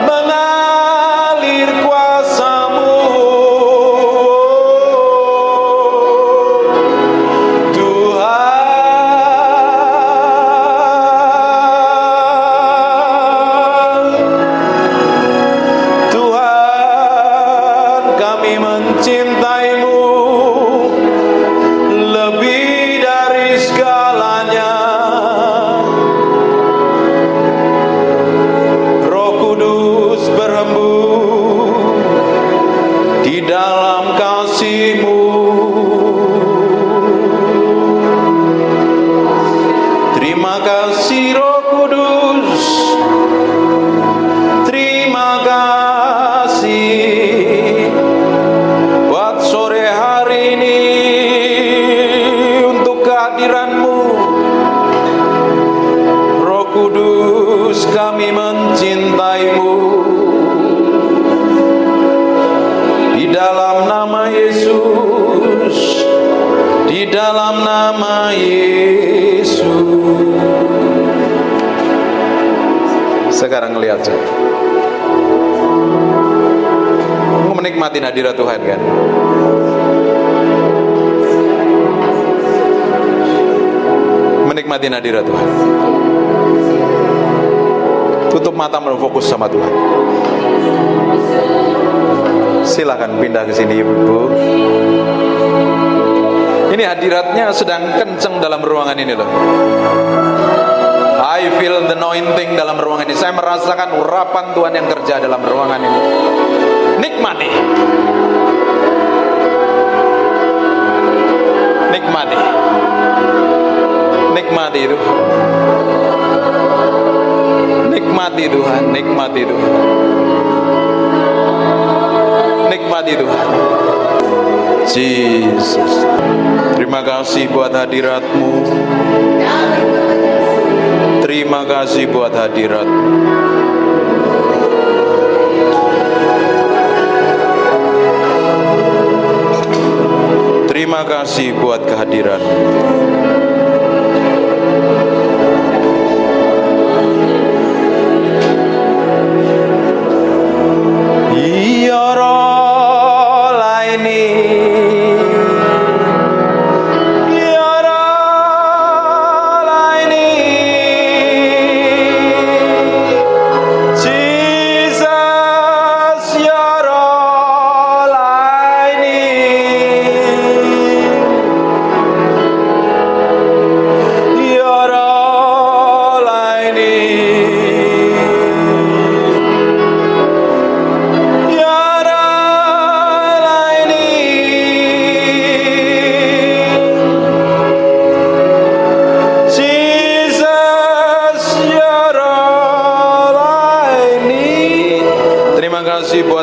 Speaker 2: Mengalir kuasa-Mu. Yesus, di dalam nama Yesus. Sekarang lihat saya, menikmati hadirat Tuhan kan? Menikmati hadirat Tuhan. Tutup mata, fokus sama Tuhan. Silakan pindah ke sini ibu-ibu. Ini hadiratnya sedang kenceng dalam ruangan ini loh. I feel the anointing dalam ruangan ini. Saya merasakan urapan Tuhan yang kerja dalam ruangan ini. Nikmati. Nikmati. Nikmati itu. Nikmati Tuhan, nikmati Tuhan. Nikmati Tuhan. Jesus. Terima kasih buat hadirat-Mu. Terima kasih buat hadirat-Mu. Terima kasih buat kehadiran-Mu.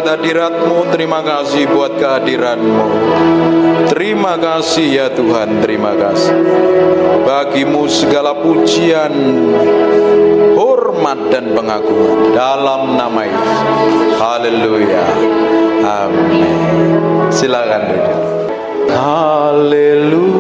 Speaker 2: Hadirat-Mu, terima kasih buat kehadiran-Mu. Terima kasih ya Tuhan, terima kasih. Bagimu segala pujian, hormat dan pengagungan dalam nama Yesus. Haleluya. Amin. Silakan duduk. Haleluya.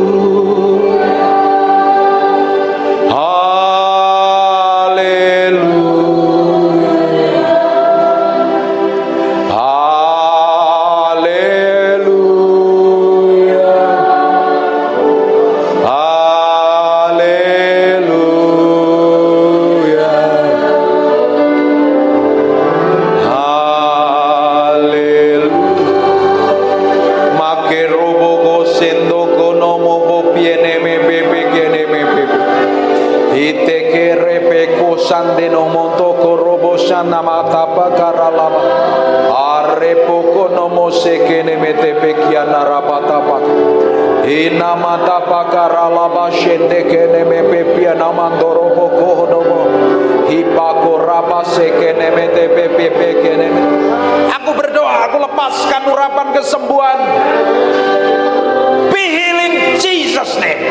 Speaker 2: Aku berdoa, aku lepaskan urapan kesembuhan. Be healing Jesus name.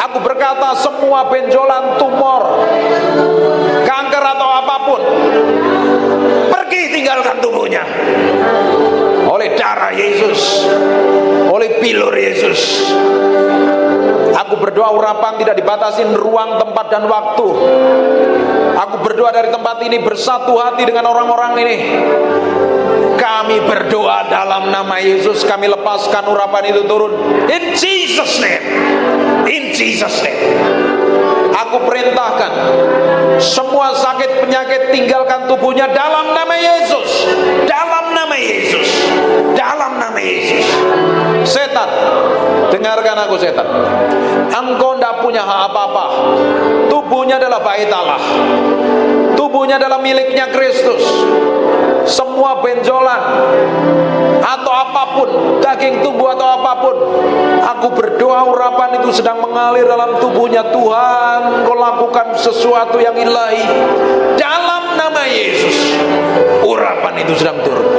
Speaker 2: Aku berkata semua benjolan tumor, kanker atau apapun, pergi tinggalkan tubuhnya. Oleh darah Yesus, oleh bilur Yesus. Aku berdoa urapan tidak dibatasin ruang, tempat, dan waktu. Aku berdoa dari tempat ini bersatu hati dengan orang-orang ini. Kami berdoa dalam nama Yesus, kami lepaskan urapan itu turun. In Jesus name. In Jesus name. Aku perintahkan semua sakit penyakit tinggalkan tubuhnya dalam nama Yesus. Dalam nama Yesus. Dalam nama Yesus. Setan, dengarkan aku setan. Engkau tidak punya hak apa-apa. Tubuhnya adalah bait Allah. Tubuhnya adalah miliknya Kristus. Semua benjolan atau apapun, daging tubuh atau apapun, aku berdoa urapan itu sedang mengalir dalam tubuhnya. Tuhan, Kau lakukan sesuatu yang ilahi dalam nama Yesus. Urapan itu sedang turun.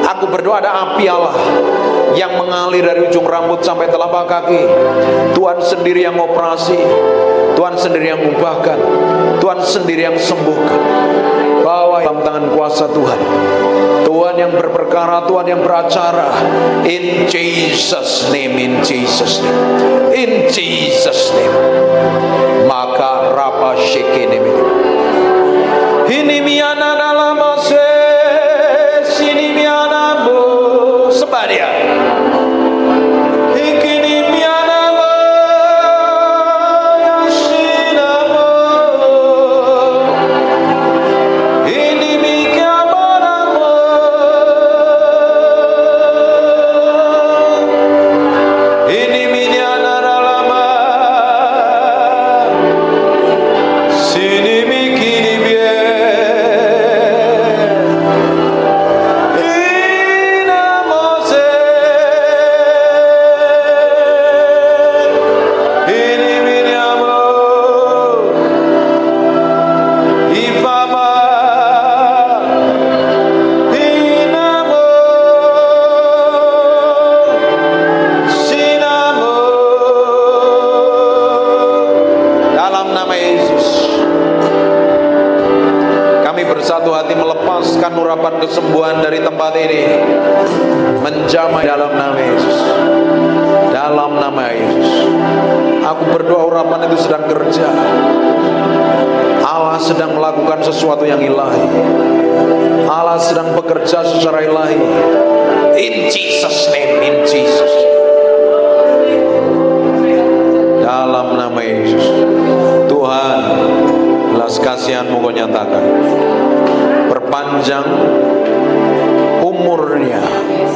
Speaker 2: Aku berdoa ada api Allah yang mengalir dari ujung rambut sampai telapak kaki. Tuhan sendiri yang operasi, Tuhan sendiri yang ubahkan, Tuhan sendiri yang sembuhkan. Bawa dalam tangan kuasa Tuhan. Tuhan yang berperkara, Tuhan yang beracara. In Jesus name, in Jesus name, in Jesus name. Maka rapa shekene ini miana dalam sini miana bo sebadia. Kesembuhan dari tempat ini menjamah dalam nama Yesus. Dalam nama Yesus, aku berdoa urapan itu sedang kerja. Allah sedang melakukan sesuatu yang ilahi. Allah sedang bekerja secara ilahi. In Jesus name, in Jesus. Dalam nama Yesus, Tuhan, belas kasihan-Mu Kau nyatakan. Perpanjang umurnya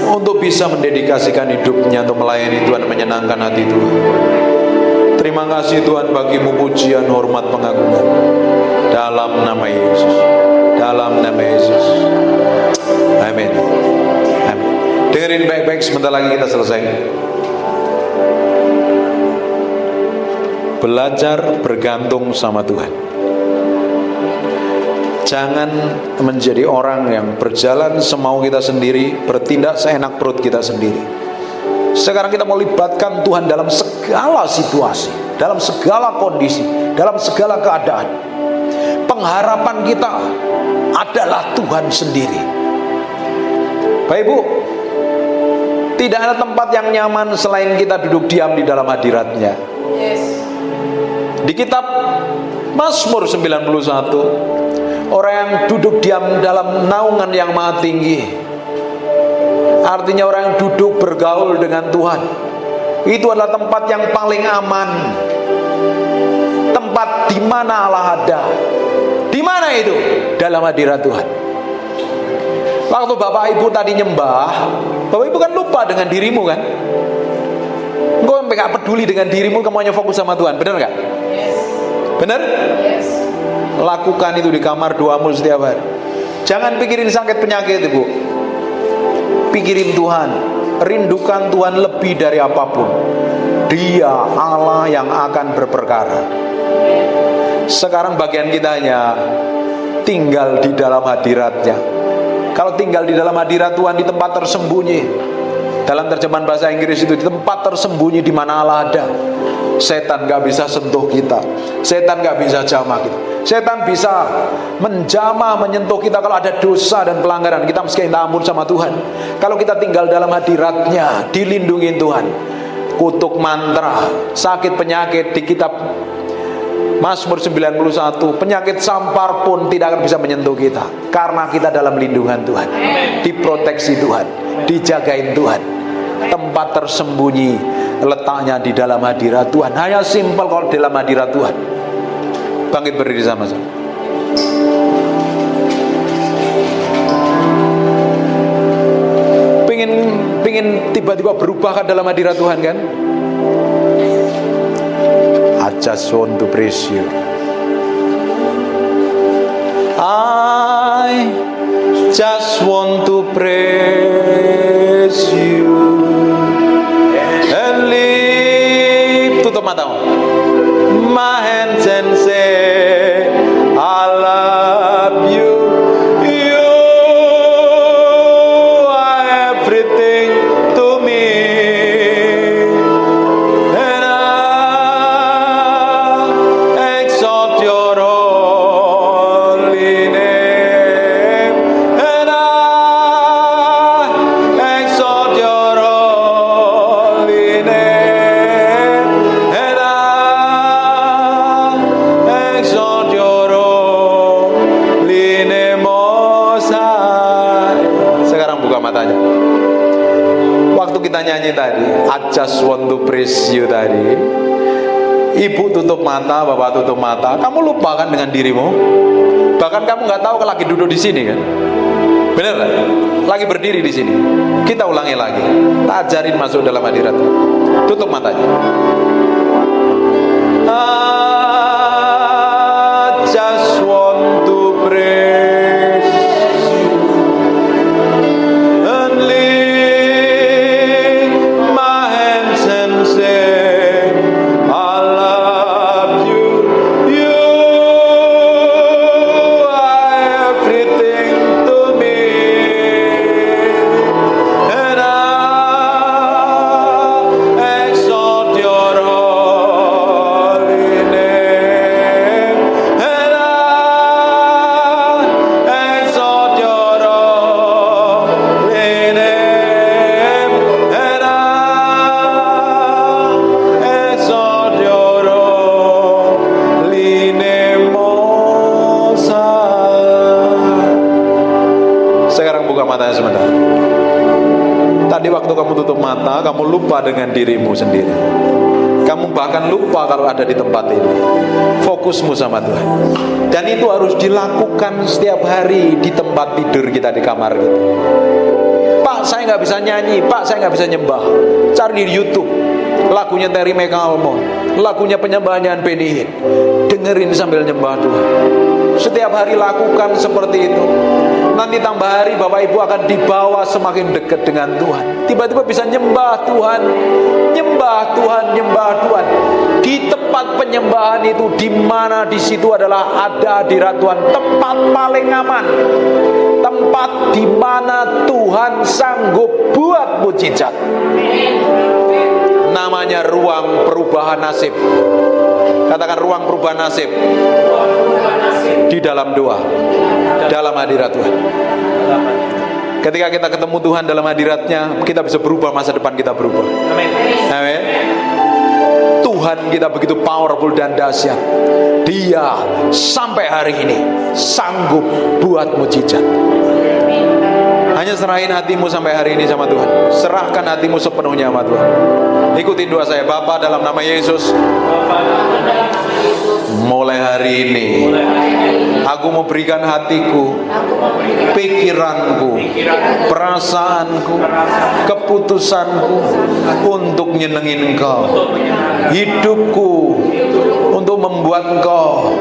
Speaker 2: untuk bisa mendedikasikan hidupnya untuk melayani Tuhan, menyenangkan hati Tuhan. Terima kasih Tuhan, bagimu pujian, hormat, pengagungan. Dalam nama Yesus, dalam nama Yesus. Amin. Amin. Dengerin baik-baik, sebentar lagi kita selesai. Belajar bergantung sama Tuhan. Jangan menjadi orang yang berjalan semau kita sendiri, bertindak seenak perut kita sendiri. Sekarang kita mau libatkan Tuhan dalam segala situasi, dalam segala kondisi, dalam segala keadaan. Pengharapan kita adalah Tuhan sendiri. Bapak Ibu, tidak ada tempat yang nyaman selain kita duduk diam di dalam hadirat-Nya. Di kitab Mazmur 91, orang yang duduk diam dalam naungan yang maha tinggi, artinya orang yang duduk bergaul dengan Tuhan, itu adalah tempat yang paling aman. Tempat di mana Allah ada. Di mana itu? Dalam hadirat Tuhan. Waktu Bapak Ibu tadi nyembah, Bapak Ibu kan lupa dengan dirimu kan? Engkau sampai gak peduli dengan dirimu, kamu hanya fokus sama Tuhan. Benar gak? Benar? Lakukan itu di kamar doamu setiap hari. Jangan pikirin sakit penyakit Ibu. Pikirin Tuhan. Rindukan Tuhan lebih dari apapun. Dia Allah yang akan berperkara. Sekarang bagian kita hanya tinggal di dalam hadirat-Nya. Kalau tinggal di dalam hadirat Tuhan, di tempat tersembunyi. Dalam terjemahan bahasa Inggris itu, di tempat tersembunyi di mana Allah ada. Setan gak bisa sentuh kita. Setan gak bisa jamah kita. Setan bisa menjamah, menyentuh kita kalau ada dosa dan pelanggaran. Kita mesti minta ampun sama Tuhan. Kalau kita tinggal dalam hadirat-Nya, dilindungi Tuhan. Kutuk mantra, sakit penyakit di kitab Mazmur 91, penyakit sampar pun tidak akan bisa menyentuh kita, karena kita dalam lindungan Tuhan, diproteksi Tuhan, dijagain Tuhan. Tempat tersembunyi letaknya di dalam hadirat Tuhan. Hanya simpel kalau dalam hadirat Tuhan. Bangkit berdiri sama-sama. Pengen tiba-tiba berubah kan dalam hadirat Tuhan kan? I just want to praise you. I just want to praise you and lift. Tutup matamu. My hands and say I love you. You are everything to me, and I exalt your holy name, and I buka matanya. Waktu kita nyanyi tadi, I just want to praise you tadi, ibu tutup mata, bapak tutup mata, kamu lupakan dengan dirimu. Bahkan kamu nggak tahu kalau lagi duduk di sini kan? Bener kan? Lagi berdiri di sini. Kita ulangi lagi. Tak ajarin masuk dalam hadirat. Tutup matanya. I just want to praise you and lift my hands and say I love you. You are everything to me, and I exalt your holy name, and I exalt your holy name, and I exalt your holy name, Most High. Sekarang buka matanya sebentar. Tadi waktu kamu tutup mata, kamu lupa dengan dirimu sendiri. Kamu bahkan lupa kalau ada di tempat ini. Fokusmu sama Tuhan. Dan itu harus dilakukan setiap hari di tempat tidur kita, di kamar kita. Pak, saya nggak bisa nyanyi. Pak, saya nggak bisa nyembah. Cari di YouTube lagunya Terry McAlmont, lagunya penyembahan Benny Hinn. Dengerin sambil nyembah Tuhan. Setiap hari lakukan seperti itu. Nanti tambah hari Bapak Ibu akan dibawa semakin dekat dengan Tuhan. Tiba-tiba bisa nyembah Tuhan, nyembah Tuhan, nyembah Tuhan. Di tempat penyembahan itu, di mana di situ adalah ada hadirat Tuhan, tempat paling aman, tempat di mana Tuhan sanggup buat mujizat. Namanya ruang perubahan nasib. Katakan ruang perubahan nasib. Di dalam doa, dalam hadirat Tuhan. Ketika kita ketemu Tuhan dalam hadiratnya, kita bisa berubah, masa depan kita berubah. Amin. Tuhan kita begitu powerful dan dahsyat. Dia sampai hari ini sanggup buat mujizat. Hanya serahin hatimu sampai hari ini sama Tuhan. Serahkan hatimu sepenuhnya sama Tuhan. Ikutin doa saya. Bapa, dalam nama Yesus, mulai hari ini aku memberikan hatiku, pikiranku, perasaanku, keputusanku untuk nyenengin Engkau. Hidupku untuk membuat Engkau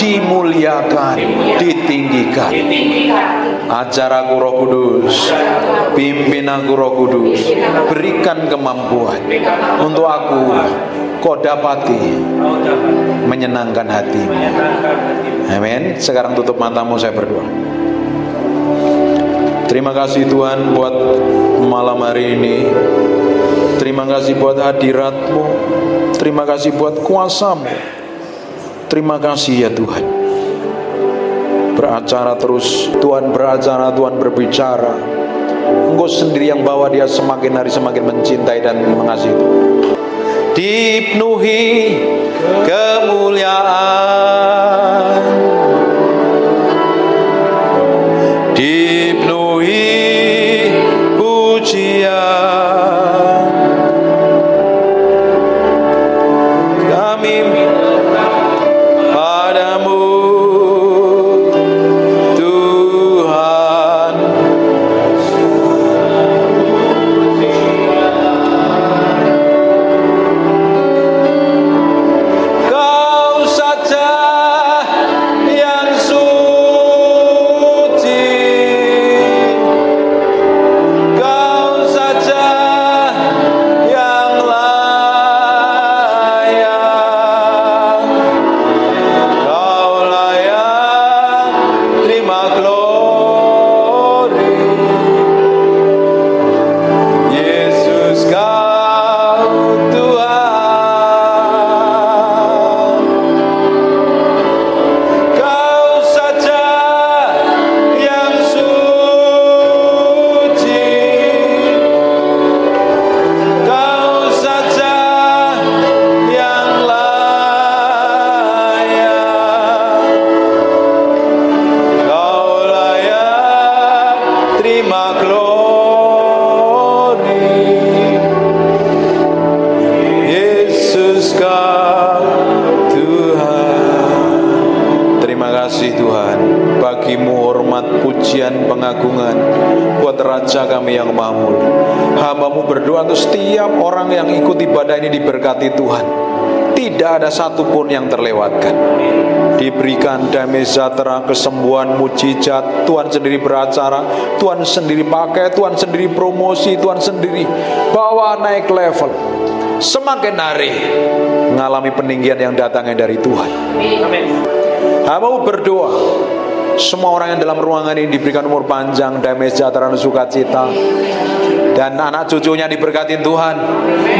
Speaker 2: dimuliakan, ditinggikan. Ajar aku Roh Kudus, pimpin aku Roh Kudus, berikan kemampuan untuk aku kau dapati menyenangkan hatimu. Amin. Sekarang tutup matamu, saya berdoa. Terima kasih Tuhan buat malam hari ini. Terima kasih buat hadirat-Mu. Terima kasih buat kuasa-Mu. Terima kasih ya Tuhan. Beracara terus, Tuhan beracara, Tuhan berbicara. Engkau sendiri yang bawa dia semakin hari semakin mencintai dan mengasihi. Dipenuhi kemuliaan, dipenuhi pujian, kami padamu Tuhan. Kau saja yang suci, pujian, pengagungan buat Raja kami yang mahmur. Hamba-Mu berdoa untuk setiap orang yang ikut ibadah ini diberkati Tuhan. Tidak ada satupun yang terlewatkan. Diberikan damai sejahtera, kesembuhan, mujizat. Tuhan sendiri beracara, Tuhan sendiri pakai, Tuhan sendiri promosi, Tuhan sendiri bawa naik level. Semakin hari mengalami peninggian yang datangnya dari Tuhan. Hamba-Mu berdoa, semua orang yang dalam ruangan ini diberikan umur panjang, damai sejahtera dan sukacita. Dan anak cucunya diberkati Tuhan,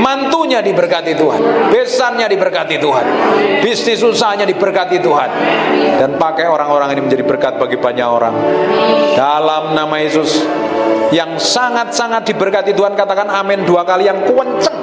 Speaker 2: mantunya diberkati Tuhan, besannya diberkati Tuhan, bisnis usahanya diberkati Tuhan. Dan pakai orang-orang ini menjadi berkat bagi banyak orang. Dalam nama Yesus yang sangat-sangat diberkati Tuhan, katakan amin 2 kali yang kenceng.